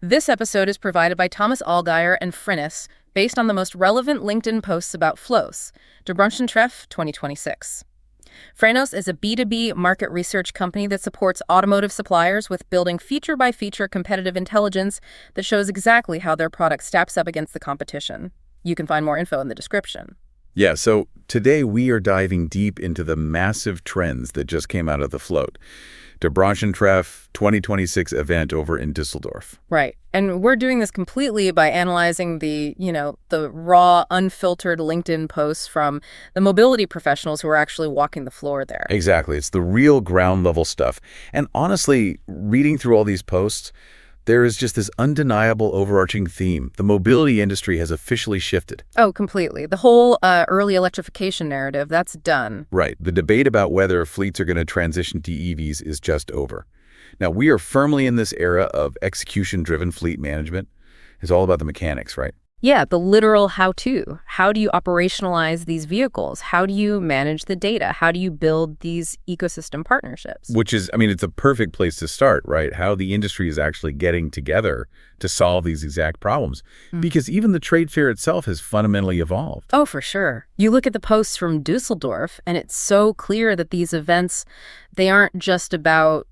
This episode is provided by Thomas Allgeier and Frinnis, based on the most relevant LinkedIn posts about Flotte, to Branchentreff 2026. Frinnis is a B2B market research company that supports automotive suppliers with building feature-by-feature competitive intelligence that shows exactly how their product stacks up against the competition. You can find more info in the description. Yeah, so today we are diving deep into the massive trends that just came out of the Flotte, the Branchentreff 2026 event over in Düsseldorf. Right. And we're doing this completely by analyzing the raw, unfiltered LinkedIn posts from the mobility professionals who are actually walking the floor there. Exactly. It's the real ground level stuff. And honestly, reading through all these posts, there is just this undeniable overarching theme. The mobility industry has officially shifted. Oh, completely. The whole early electrification narrative, that's done. Right. The debate about whether fleets are going to transition to EVs is just over. Now, we are firmly in this era of execution-driven fleet management. It's all about the mechanics, right? Yeah, the literal how-to. How do you operationalize these vehicles? How do you manage the data? How do you build these ecosystem partnerships? Which is, it's a perfect place to start, right? How the industry is actually getting together to solve these exact problems. Because even the trade fair itself has fundamentally evolved. Oh, for sure. You look at the posts from Düsseldorf, and it's so clear that these events, they aren't just about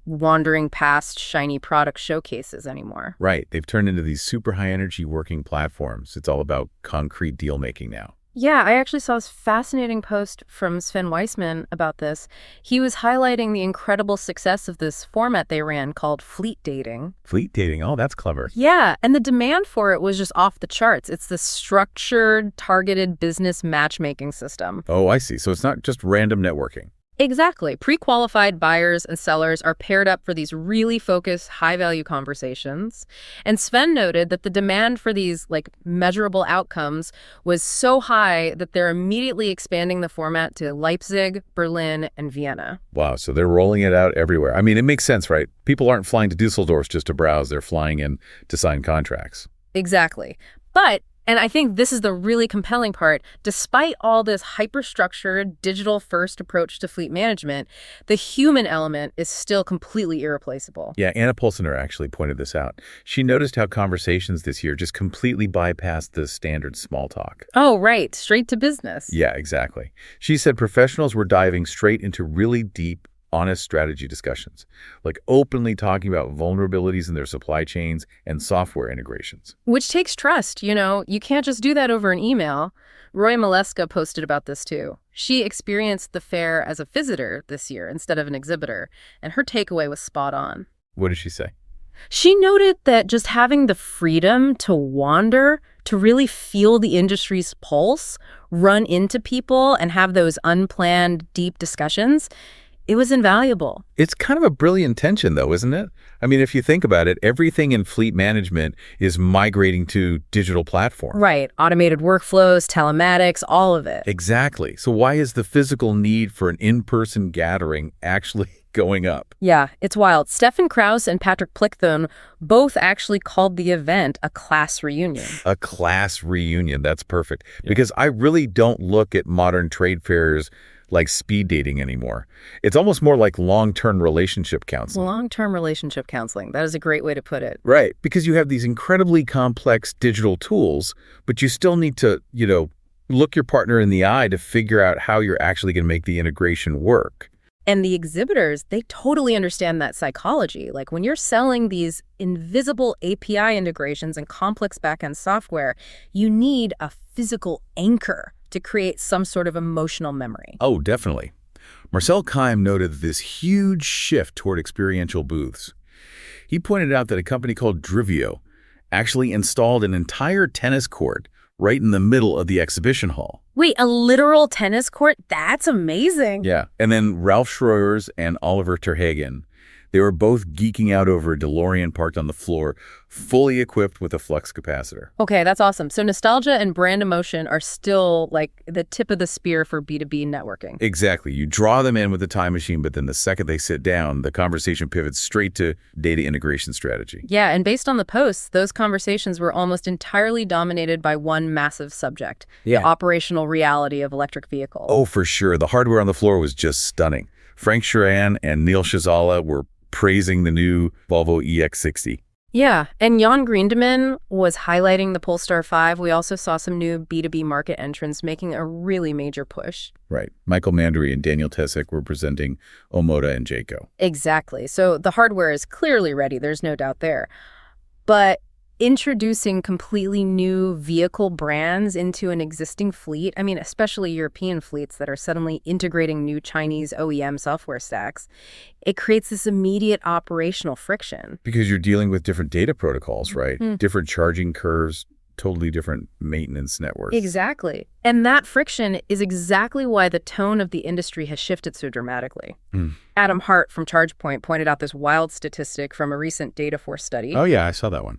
wandering past shiny product showcases anymore. Right. They've turned into these super high-energy working platforms. It's all about concrete deal-making now. Yeah, I actually saw this fascinating post from Sven Weissman about this. He was highlighting the incredible success of this format they ran called fleet dating. Fleet dating? Oh, that's clever. Yeah, and the demand for it was just off the charts. It's the structured, targeted business matchmaking system. Oh, I see. So it's not just random networking. Exactly. Pre-qualified buyers and sellers are paired up for these really focused, high-value conversations. And Sven noted that the demand for these, measurable outcomes was so high that they're immediately expanding the format to Leipzig, Berlin, and Vienna. Wow, so they're rolling it out everywhere. It makes sense, right? People aren't flying to Düsseldorf just to browse. They're flying in to sign contracts. Exactly. But and I think this is the really compelling part. Despite all this hyper-structured, digital-first approach to fleet management, the human element is still completely irreplaceable. Yeah, Anna Pulsiner actually pointed this out. She noticed how conversations this year just completely bypassed the standard small talk. Oh, right. Straight to business. Yeah, exactly. She said professionals were diving straight into really deep, honest strategy discussions, openly talking about vulnerabilities in their supply chains and software integrations. Which takes trust, You can't just do that over an email. Roy Maleska posted about this too. She experienced the fair as a visitor this year instead of an exhibitor, and her takeaway was spot on. What did she say? She noted that just having the freedom to wander, to really feel the industry's pulse, run into people, and have those unplanned, deep discussions, it was invaluable. It's kind of a brilliant tension, though, isn't it? If you think about it, everything in fleet management is migrating to digital platforms. Right. Automated workflows, telematics, all of it. Exactly. So why is the physical need for an in-person gathering actually going up? Yeah, it's wild. Stefan Kraus and Patrick Plichthon both actually called the event a class reunion. A class reunion. That's perfect. Yeah. Because I really don't look at modern trade fairs like speed dating anymore. It's almost more like long-term relationship counseling. Long-term relationship counseling. That is a great way to put it. Right, because you have these incredibly complex digital tools, but you still need to, look your partner in the eye to figure out how you're actually going to make the integration work. And the exhibitors, they totally understand that psychology. When you're selling these invisible API integrations and complex backend software, you need a physical anchor to create some sort of emotional memory. Oh, definitely. Marcel Keim noted this huge shift toward experiential booths. He pointed out that a company called Drivio actually installed an entire tennis court right in the middle of the exhibition hall. Wait, a literal tennis court? That's amazing. Yeah. And then Ralph Schroers and Oliver Terhagen, they were both geeking out over a DeLorean parked on the floor, fully equipped with a flux capacitor. Okay, that's awesome. So nostalgia and brand emotion are still the tip of the spear for B2B networking. Exactly. You draw them in with the time machine, but then the second they sit down, the conversation pivots straight to data integration strategy. Yeah, and based on the posts, those conversations were almost entirely dominated by one massive subject, the operational reality of electric vehicles. Oh, for sure. The hardware on the floor was just stunning. Frank Sheeran and Neil Shazala were praising the new Volvo EX60. Yeah, and Jan Greendeman was highlighting the Polestar 5. We also saw some new B2B market entrants making a really major push. Right. Michael Mandery and Daniel Tessick were presenting Omoda and Jayco. Exactly. So the hardware is clearly ready. There's no doubt there. But introducing completely new vehicle brands into an existing fleet, I mean, especially European fleets that are suddenly integrating new Chinese OEM software stacks, it creates this immediate operational friction. Because you're dealing with different data protocols, right? Different charging curves, totally different maintenance networks. Exactly. And that friction is exactly why the tone of the industry has shifted so dramatically. Adam Hart from ChargePoint pointed out this wild statistic from a recent Dataforce study. Oh, yeah, I saw that one.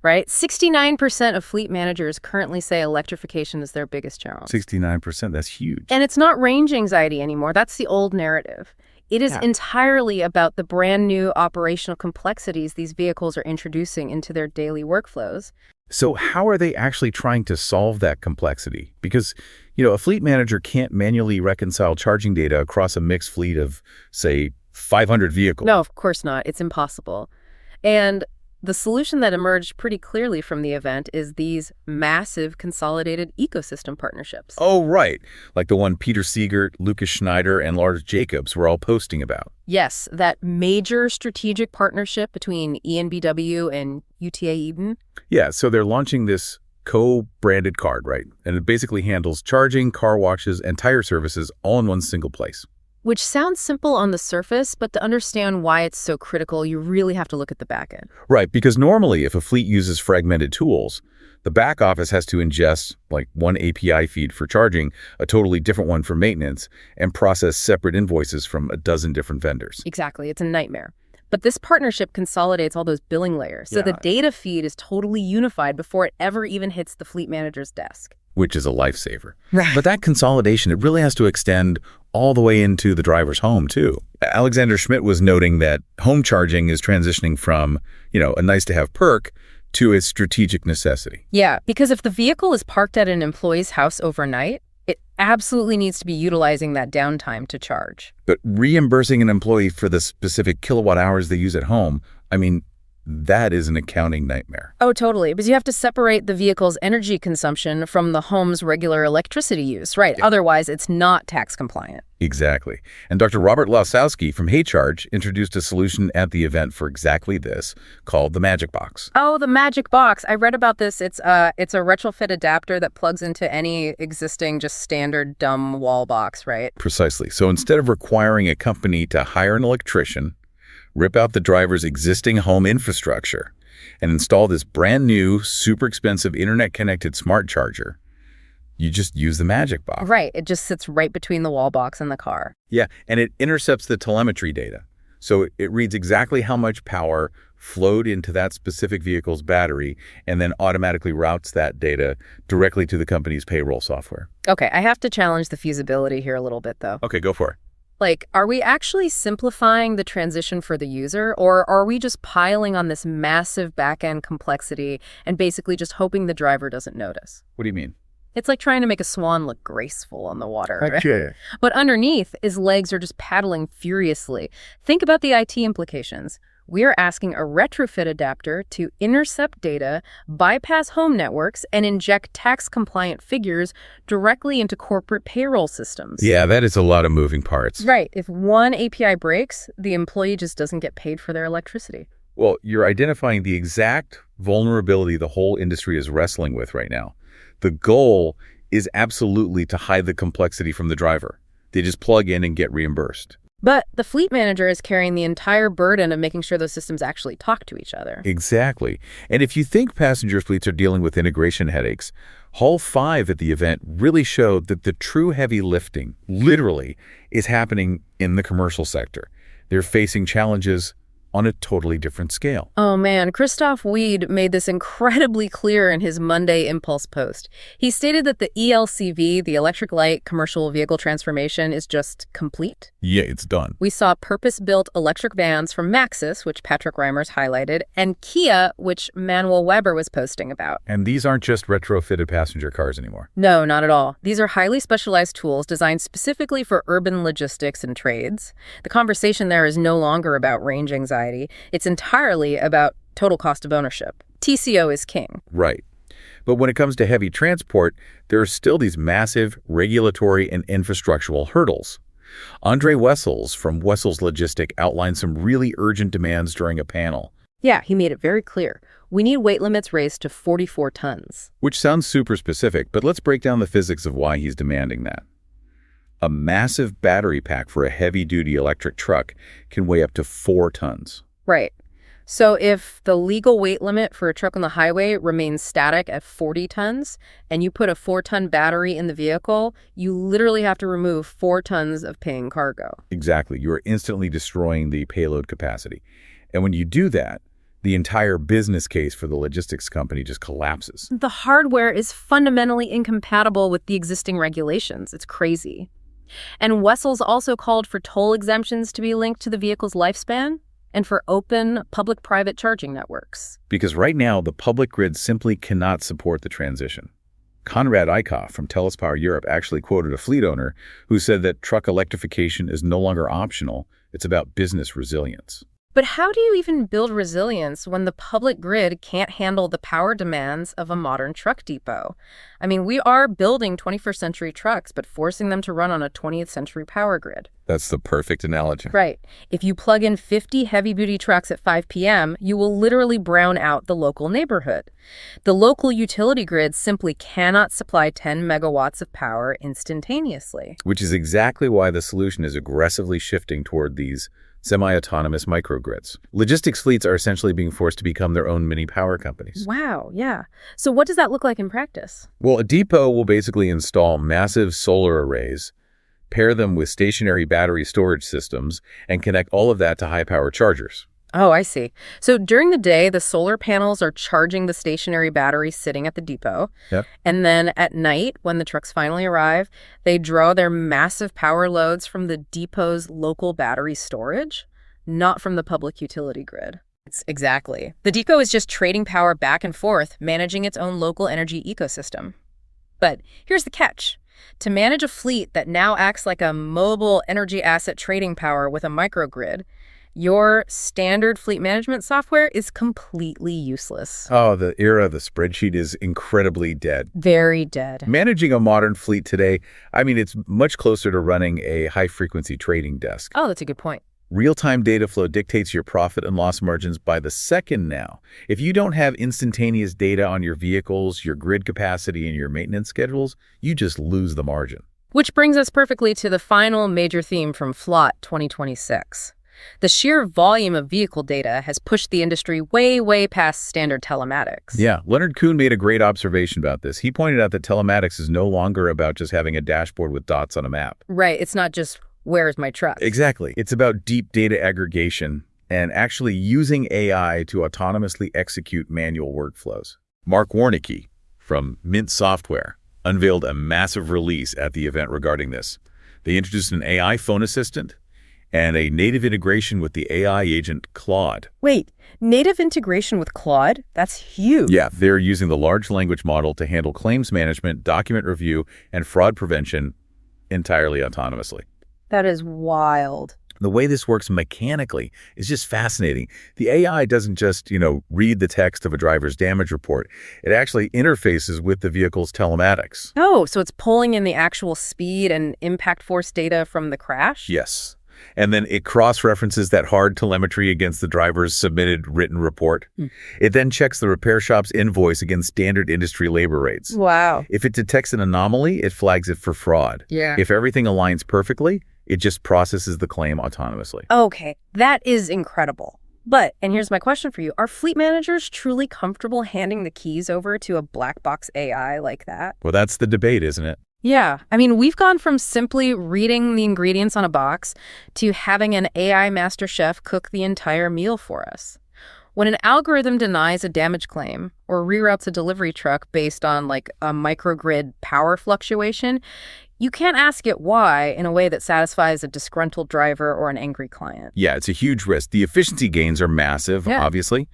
Right? 69% of fleet managers currently say electrification is their biggest challenge. 69%, that's huge. And it's not range anxiety anymore. That's the old narrative. It is entirely about the brand new operational complexities these vehicles are introducing into their daily workflows. So how are they actually trying to solve that complexity? Because, a fleet manager can't manually reconcile charging data across a mixed fleet of, say, 500 vehicles. No, of course not. It's impossible. And the solution that emerged pretty clearly from the event is these massive consolidated ecosystem partnerships. Oh, right. Like the one Peter Siegert, Lucas Schneider, and Lars Jacobs were all posting about. Yes, that major strategic partnership between EnBW and UTA Eden. Yeah, so they're launching this co-branded card, right? And it basically handles charging, car washes, and tire services all in one single place. Which sounds simple on the surface, but to understand why it's so critical, you really have to look at the back end. Right, because normally if a fleet uses fragmented tools, the back office has to ingest like one API feed for charging, a totally different one for maintenance, and process separate invoices from a dozen different vendors. Exactly, it's a nightmare. But this partnership consolidates all those billing layers, so the data feed is totally unified before it ever even hits the fleet manager's desk. Which is a lifesaver. Right. But that consolidation, it really has to extend all the way into the driver's home, too. Alexander Schmidt was noting that home charging is transitioning from, a nice-to-have perk to a strategic necessity. Yeah, because if the vehicle is parked at an employee's house overnight, it absolutely needs to be utilizing that downtime to charge. But reimbursing an employee for the specific kilowatt hours they use at home, that is an accounting nightmare. Oh, totally. Because you have to separate the vehicle's energy consumption from the home's regular electricity use, right? Yeah. Otherwise, it's not tax compliant. Exactly. And Dr. Robert Lasowski from HeyCharge introduced a solution at the event for exactly this, called the Magic Box. Oh, the Magic Box. I read about this. It's a retrofit adapter that plugs into any existing just standard dumb wall box, right? Precisely. So instead of requiring a company to hire an electrician, rip out the driver's existing home infrastructure, and install this brand new, super expensive internet-connected smart charger, you just use the Magic Box. Right. It just sits right between the wall box and the car. Yeah, and it intercepts the telemetry data. So it reads exactly how much power flowed into that specific vehicle's battery and then automatically routes that data directly to the company's payroll software. Okay, I have to challenge the feasibility here a little bit, though. Okay, go for it. Are we actually simplifying the transition for the user, or are we just piling on this massive back-end complexity and basically just hoping the driver doesn't notice? What do you mean? It's like trying to make a swan look graceful on the water. Okay. Right? But underneath, his legs are just paddling furiously. Think about the IT implications. We are asking a retrofit adapter to intercept data, bypass home networks, and inject tax-compliant figures directly into corporate payroll systems. Yeah, that is a lot of moving parts. Right. If one API breaks, the employee just doesn't get paid for their electricity. Well, you're identifying the exact vulnerability the whole industry is wrestling with right now. The goal is absolutely to hide the complexity from the driver. They just plug in and get reimbursed. But the fleet manager is carrying the entire burden of making sure those systems actually talk to each other. Exactly. And if you think passenger fleets are dealing with integration headaches, Hall 5 at the event really showed that the true heavy lifting, literally, is happening in the commercial sector. They're facing challenges on a totally different scale. Oh man, Christoph Weed made this incredibly clear in his Monday Impulse post. He stated that the ELCV, the Electric Light Commercial Vehicle Transformation, is just complete. Yeah, it's done. We saw purpose-built electric vans from Maxus, which Patrick Reimers highlighted, and Kia, which Manuel Weber was posting about. And these aren't just retrofitted passenger cars anymore. No, not at all. These are highly specialized tools designed specifically for urban logistics and trades. The conversation there is no longer about range anxiety. It's entirely about total cost of ownership. TCO is king. Right. But when it comes to heavy transport, there are still these massive regulatory and infrastructural hurdles. Andre Wessels from Wessels Logistic outlined some really urgent demands during a panel. Yeah, he made it very clear. We need weight limits raised to 44 tons. Which sounds super specific, but let's break down the physics of why he's demanding that. A massive battery pack for a heavy-duty electric truck can weigh up to 4 tons. Right. So if the legal weight limit for a truck on the highway remains static at 40 tons, and you put a 4-ton battery in the vehicle, you literally have to remove 4 tons of paying cargo. Exactly. You are instantly destroying the payload capacity. And when you do that, the entire business case for the logistics company just collapses. The hardware is fundamentally incompatible with the existing regulations. It's crazy. And Wessels also called for toll exemptions to be linked to the vehicle's lifespan and for open public-private charging networks. Because right now, the public grid simply cannot support the transition. Konrad Eickhoff from TELUS Power Europe actually quoted a fleet owner who said that truck electrification is no longer optional. It's about business resilience. But how do you even build resilience when the public grid can't handle the power demands of a modern truck depot? I mean, we are building 21st century trucks, but forcing them to run on a 20th century power grid. That's the perfect analogy. Right. If you plug in 50 heavy-duty trucks at 5 p.m., you will literally brown out the local neighborhood. The local utility grid simply cannot supply 10 megawatts of power instantaneously. Which is exactly why the solution is aggressively shifting toward these semi-autonomous microgrids. Logistics fleets are essentially being forced to become their own mini power companies. Wow, yeah. So what does that look like in practice? Well, a depot will basically install massive solar arrays, pair them with stationary battery storage systems, and connect all of that to high-power chargers. Oh, I see. So during the day, the solar panels are charging the stationary batteries sitting at the depot. Yep. And then at night, when the trucks finally arrive, they draw their massive power loads from the depot's local battery storage, not from the public utility grid. Exactly. The depot is just trading power back and forth, managing its own local energy ecosystem. But here's the catch. To manage a fleet that now acts like a mobile energy asset trading power with a microgrid, your standard fleet management software is completely useless. Oh, the era of the spreadsheet is incredibly dead. Very dead. Managing a modern fleet today, I mean, it's much closer to running a high-frequency trading desk. Oh, that's a good point. Real-time data flow dictates your profit and loss margins by the second now. If you don't have instantaneous data on your vehicles, your grid capacity, and your maintenance schedules, you just lose the margin. Which brings us perfectly to the final major theme from Flotte 2026. The sheer volume of vehicle data has pushed the industry way, way past standard telematics. Yeah, Leonard Kuhn made a great observation about this. He pointed out that telematics is no longer about just having a dashboard with dots on a map. Right, it's not just, where's my truck? Exactly. It's about deep data aggregation and actually using AI to autonomously execute manual workflows. Mark Warnicki from Mint Software unveiled a massive release at the event regarding this. They introduced an AI phone assistant and a native integration with the AI agent Claude. Wait, native integration with Claude? That's huge. Yeah, they're using the large language model to handle claims management, document review, and fraud prevention entirely autonomously. That is wild. The way this works mechanically is just fascinating. The AI doesn't just, read the text of a driver's damage report. It actually interfaces with the vehicle's telematics. Oh, so it's pulling in the actual speed and impact force data from the crash? Yes. And then it cross-references that hard telemetry against the driver's submitted written report. It then checks the repair shop's invoice against standard industry labor rates. Wow. If it detects an anomaly, it flags it for fraud. Yeah. If everything aligns perfectly, it just processes the claim autonomously. Okay, that is incredible. But, and here's my question for you, are fleet managers truly comfortable handing the keys over to a black box AI like that? Well, that's the debate, isn't it? Yeah, I mean, we've gone from simply reading the ingredients on a box to having an AI master chef cook the entire meal for us. When an algorithm denies a damage claim or reroutes a delivery truck based on like a microgrid power fluctuation, you can't ask it why in a way that satisfies a disgruntled driver or an angry client. Yeah, it's a huge risk. The efficiency gains are massive, obviously,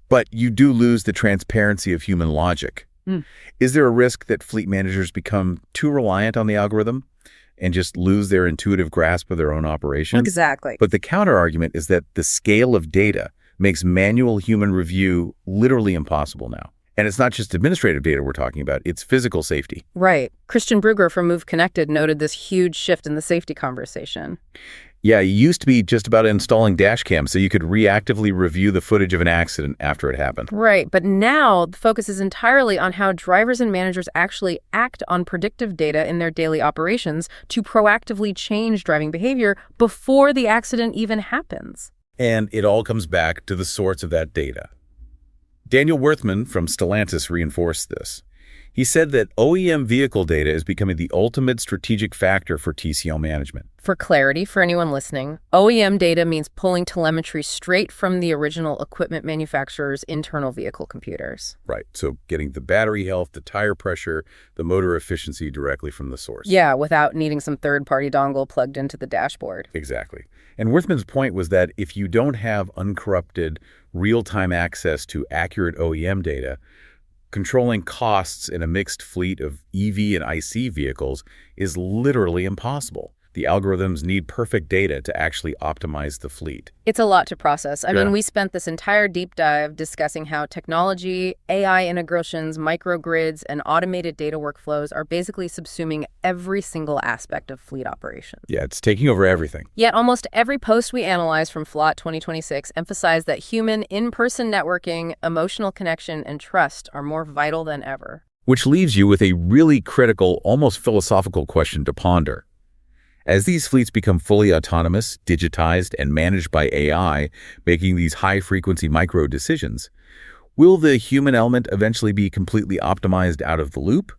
but you do lose the transparency of human logic. Is there a risk that fleet managers become too reliant on the algorithm and just lose their intuitive grasp of their own operations? Exactly. But the counter-argument is that the scale of data, makes manual human review literally impossible now. And it's not just administrative data we're talking about, it's physical safety. Right. Christian Brugger from Move Connected noted this huge shift in the safety conversation. Yeah, it used to be just about installing dash cams so you could reactively review the footage of an accident after it happened. Right, but now the focus is entirely on how drivers and managers actually act on predictive data in their daily operations to proactively change driving behavior before the accident even happens. And it all comes back to the source of that data. Daniel Worthman from Stellantis reinforced this. He said that OEM vehicle data is becoming the ultimate strategic factor for TCO management. For clarity, for anyone listening, OEM data means pulling telemetry straight from the original equipment manufacturer's internal vehicle computers. Right, so getting the battery health, the tire pressure, the motor efficiency directly from the source. Yeah, without needing some third-party dongle plugged into the dashboard. Exactly. And Worthman's point was that if you don't have uncorrupted, real-time access to accurate OEM data, controlling costs in a mixed fleet of EV and IC vehicles is literally impossible. The algorithms need perfect data to actually optimize the fleet. It's a lot to process. I Yeah. mean, we spent this entire deep dive discussing how technology, AI integrations, microgrids, and automated data workflows are basically subsuming every single aspect of fleet operations. Yeah, it's taking over everything. Yet almost every post we analyzed from Flotte 2026 emphasized that human in-person networking, emotional connection, and trust are more vital than ever. Which leaves you with a really critical, almost philosophical question to ponder. As these fleets become fully autonomous, digitized, and managed by AI, making these high-frequency micro-decisions, will the human element eventually be completely optimized out of the loop?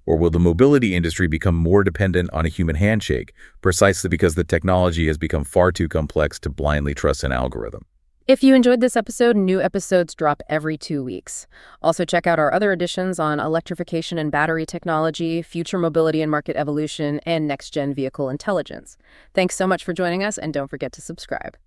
Or will the mobility industry become more dependent on a human handshake, precisely because the technology has become far too complex to blindly trust an algorithm? If you enjoyed this episode, new episodes drop every 2 weeks. Also check out our other editions on electrification and battery technology, future mobility and market evolution, and next-gen vehicle intelligence. Thanks so much for joining us, and don't forget to subscribe.